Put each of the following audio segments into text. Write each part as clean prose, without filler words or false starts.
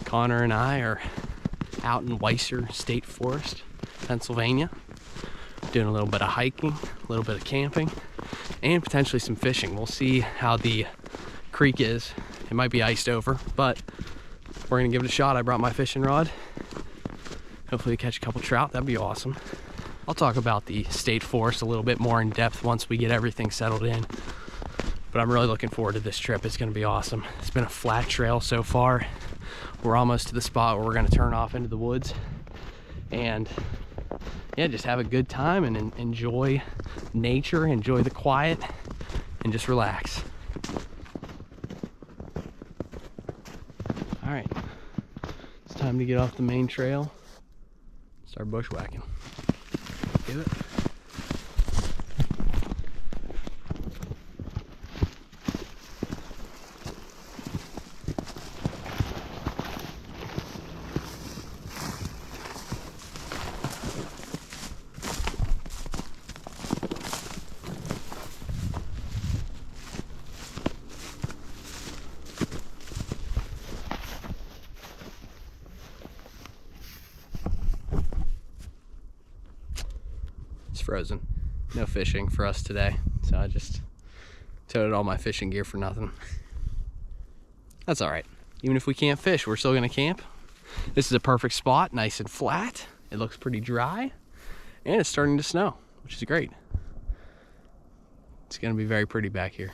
Connor and I are out in Weiser State Forest, Pennsylvania, doing a little bit of hiking, a little bit of camping, and potentially some fishing. We'll see how the creek is. It might be iced over, but we're gonna give it a shot. I brought my fishing rod. Hopefully catch a couple trout. That'd be awesome. I'll talk about the state forest a little bit more in depth once we get everything settled in. But I'm really looking forward to this trip. It's gonna be awesome. It's been a flat trail so far. We're almost to the spot where we're gonna turn off into the woods and yeah, just have a good time and enjoy nature, enjoy the quiet, and just relax. All right, it's time to get off the main trail, start bushwhacking. Do it. Frozen. No fishing for us today, so I just toted all my fishing gear for nothing. That's all right. Even if we can't fish, we're still gonna camp. This is a perfect spot, nice and flat. It looks pretty dry, and it's starting to snow, which is great. It's gonna be very pretty back here.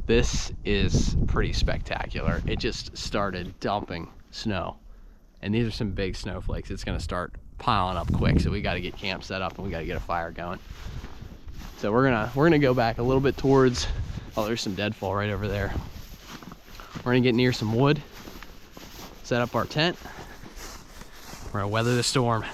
This is pretty spectacular. It just started dumping snow. And these are some big snowflakes. It's gonna start piling up quick, so we gotta get camp set up and we gotta get a fire going. So we're gonna go back a little bit towards, oh, there's some deadfall right over there. We're gonna get near some wood, set up our tent. We're gonna weather the storm.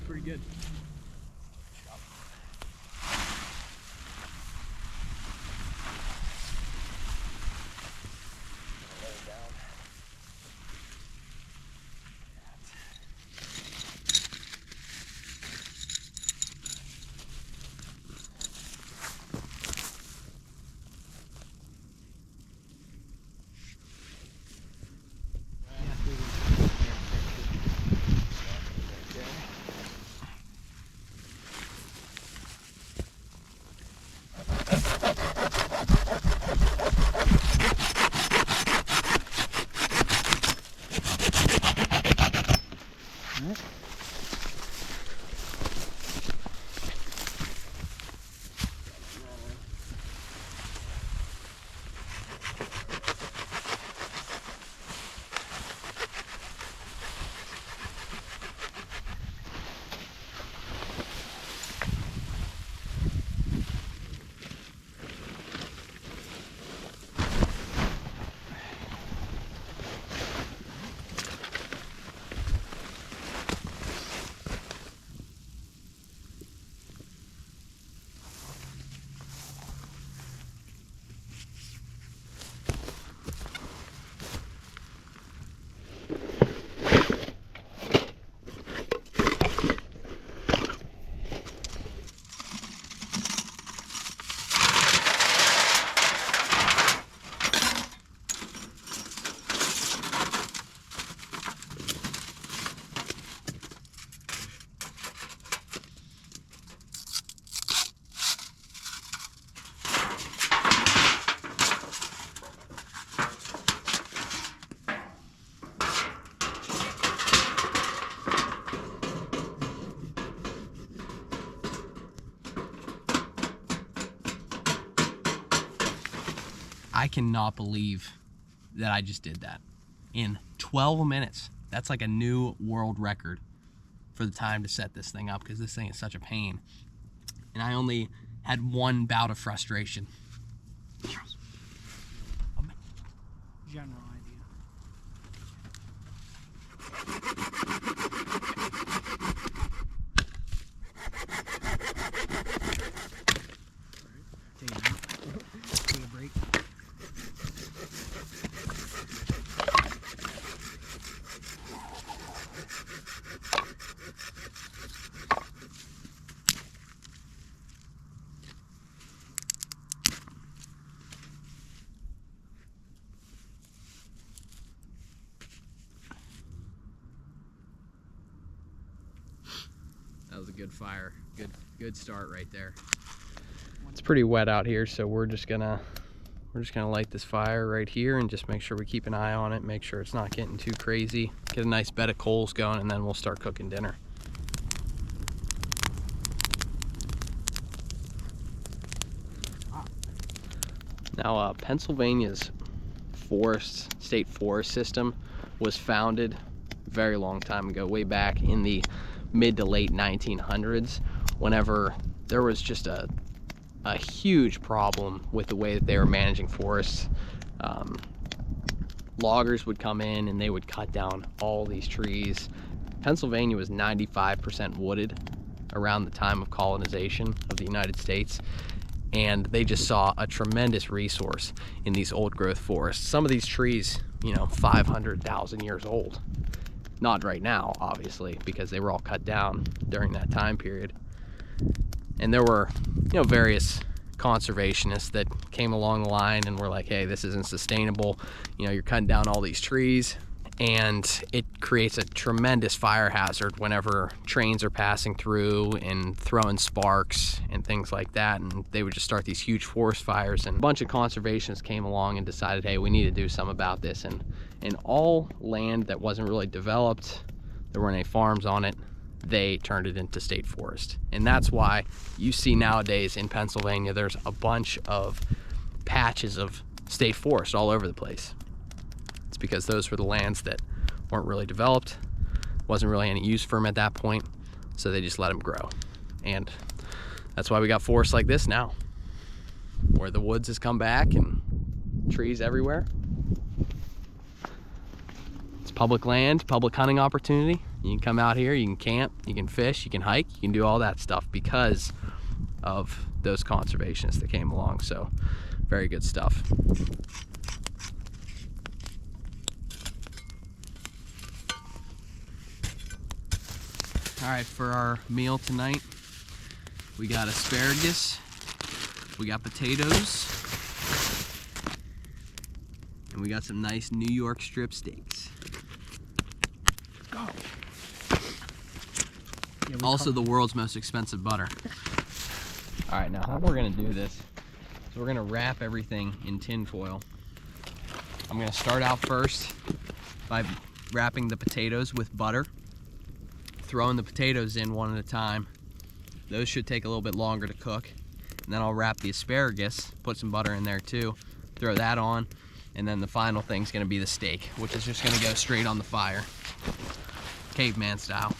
Pretty good. I cannot believe that I just did that in 12 minutes. That's like a new world record for the time to set this thing up, because this thing is such a pain. And I only had one bout of frustration. General idea. Take a break. a good fire. Good start right there. It's pretty wet out here, so we're just gonna light this fire right here and just make sure we keep an eye on it, make sure it's not getting too crazy. Get a nice bed of coals going, and then we'll start cooking dinner. Now, Pennsylvania's state forest system was founded a very long time ago, way back in the mid to late 1900s, whenever there was just a huge problem with the way that they were managing forests. Loggers would come in and they would cut down all these trees. Pennsylvania was 95% wooded around the time of colonization of the United States, and they just saw a tremendous resource in these old growth forests. Some of these trees, 500,000 years old. Not right now, obviously, because they were all cut down during that time period. And there were, various conservationists that came along the line and were like, hey, this isn't sustainable. You're cutting down all these trees, and it creates a tremendous fire hazard whenever trains are passing through and throwing sparks and things like that. And they would just start these huge forest fires. And a bunch of conservationists came along and decided, hey, we need to do something about this. And all land that wasn't really developed, there weren't any farms on it, they turned it into state forest. And that's why you see nowadays in Pennsylvania, there's a bunch of patches of state forest all over the place. It's because those were the lands that weren't really developed, wasn't really any use for them at that point, so they just let them grow. And that's why we got forests like this now, where the woods has come back and trees everywhere. It's public land, public hunting opportunity. You can come out here, you can camp, you can fish, you can hike, you can do all that stuff because of those conservationists that came along. So very good stuff. All right, for our meal tonight, we got asparagus, we got potatoes, and we got some nice New York strip steaks. Oh. Yeah, Also the world's most expensive butter. All right, now how we're gonna do this is we're gonna wrap everything in tin foil. I'm gonna start out first by wrapping the potatoes with butter, throwing the potatoes in one at a time. Those should take a little bit longer to cook. And then I'll wrap the asparagus, put some butter in there too, throw that on, and then the final thing's gonna be the steak, which is just gonna go straight on the fire, caveman style.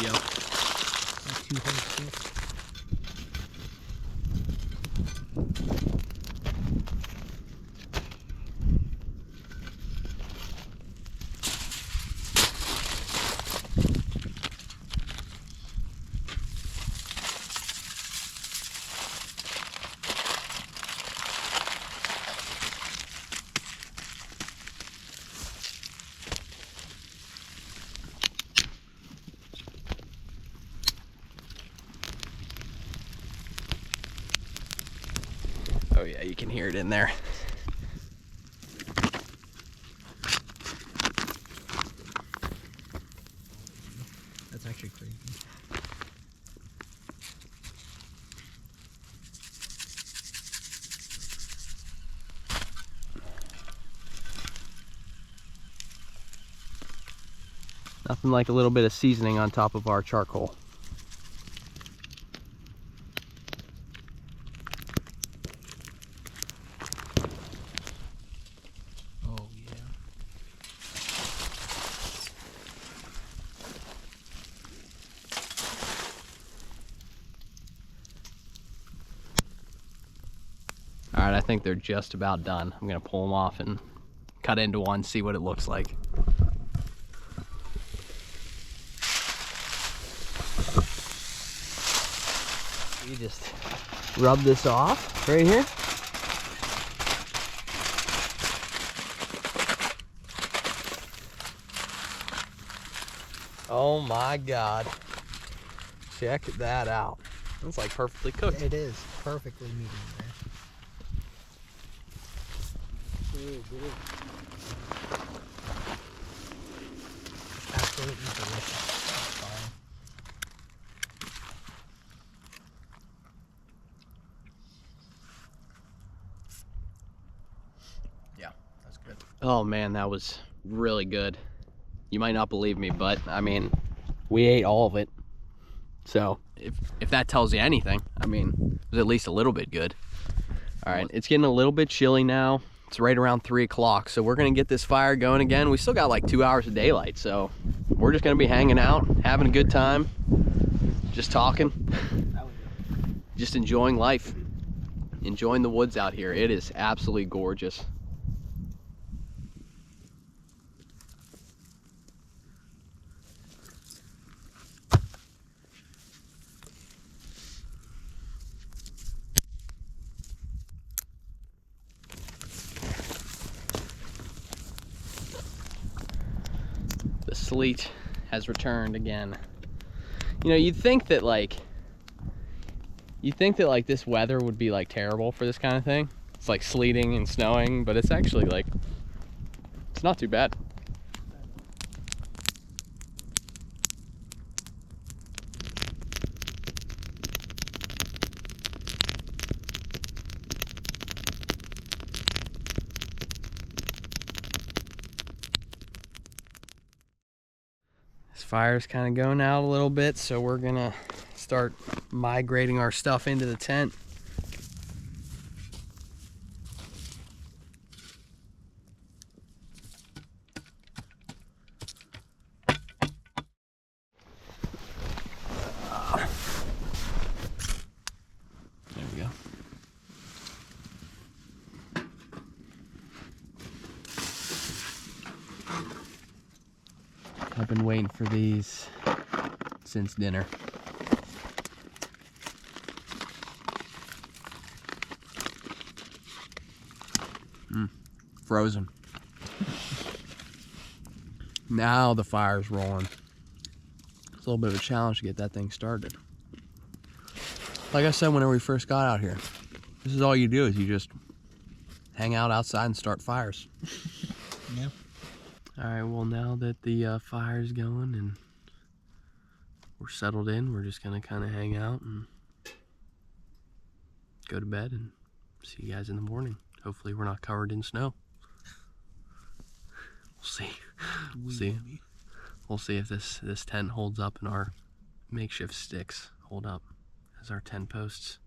Yep. Oh yeah, you can hear it in there. That's actually crazy. Nothing like a little bit of seasoning on top of our charcoal. Oh yeah. All right, I think they're just about done. I'm gonna pull them off and cut into one, see what it looks like. You just rub this off right here. Oh my God. Check that out. It's like perfectly cooked. It is perfectly medium rare. Absolutely delicious. That's fine. Yeah, that's good. Oh man, that was really good. You might not believe me, but I mean, we ate all of it. So if that tells you anything, I mean, it was at least a little bit good. All right, it's getting a little bit chilly now. It's right around 3 o'clock, so we're gonna get this fire going again. We still got like 2 hours of daylight, so we're just gonna be hanging out, having a good time, just talking, just enjoying life, enjoying the woods out here. It is absolutely gorgeous. The sleet has returned again. You know, you'd think that like this weather would be like terrible for this kind of thing. It's like sleeting and snowing, but it's actually like, it's not too bad. This fire's kind of going out a little bit, so we're gonna start migrating our stuff into the tent. There we go. I've been waiting for these since dinner. Frozen. Now the fire's rolling. It's a little bit of a challenge to get that thing started. Like I said whenever we first got out here, this is all you do, is you just hang out outside and start fires. Yeah. All right, well, now that the fire's going and we're settled in, we're just gonna kind of hang out and go to bed and see you guys in the morning. Hopefully we're not covered in snow. We'll see. We'll see. We'll see if this tent holds up and our makeshift sticks hold up as our tent posts.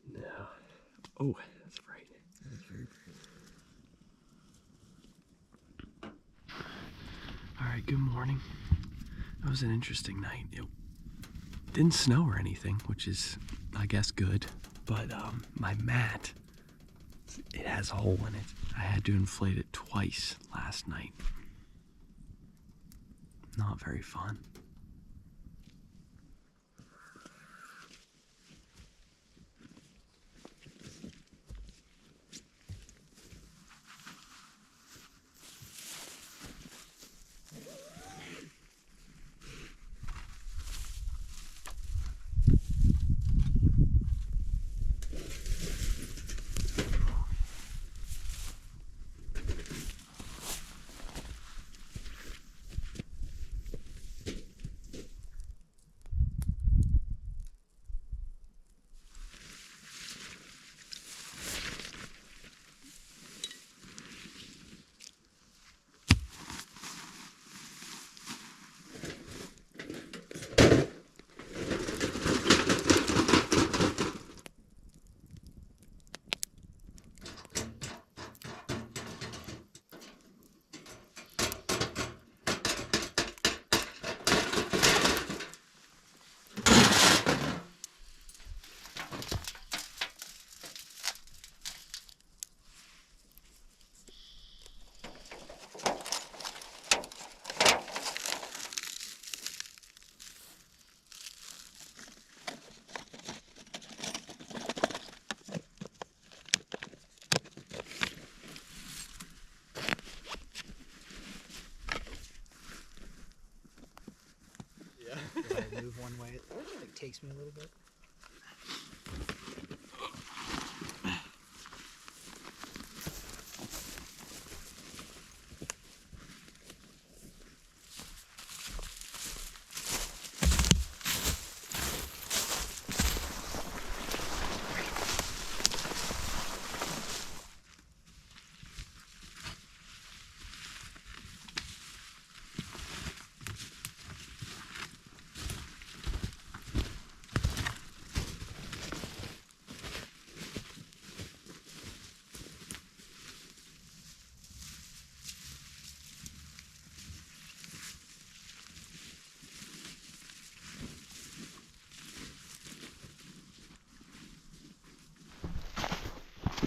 No. Oh, that's right. That's very pretty. All right, good morning. That was an interesting night. It didn't snow or anything, which is, I guess, good. But my mat, it has a hole in it. I had to inflate it twice last night. Not very fun. I move one way, it like takes me a little bit.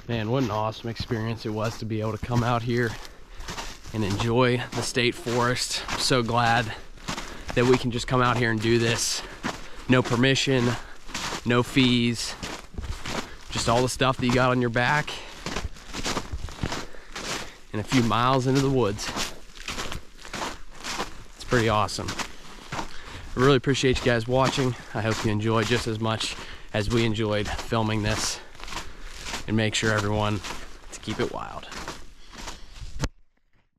Man, what an awesome experience it was to be able to come out here and enjoy the state forest. I'm so glad that we can just come out here and do this. No permission, no fees, just all the stuff that you got on your back and a few miles into the woods. It's pretty awesome. I really appreciate you guys watching. I hope you enjoyed just as much as we enjoyed filming this, and make sure everyone to keep it wild.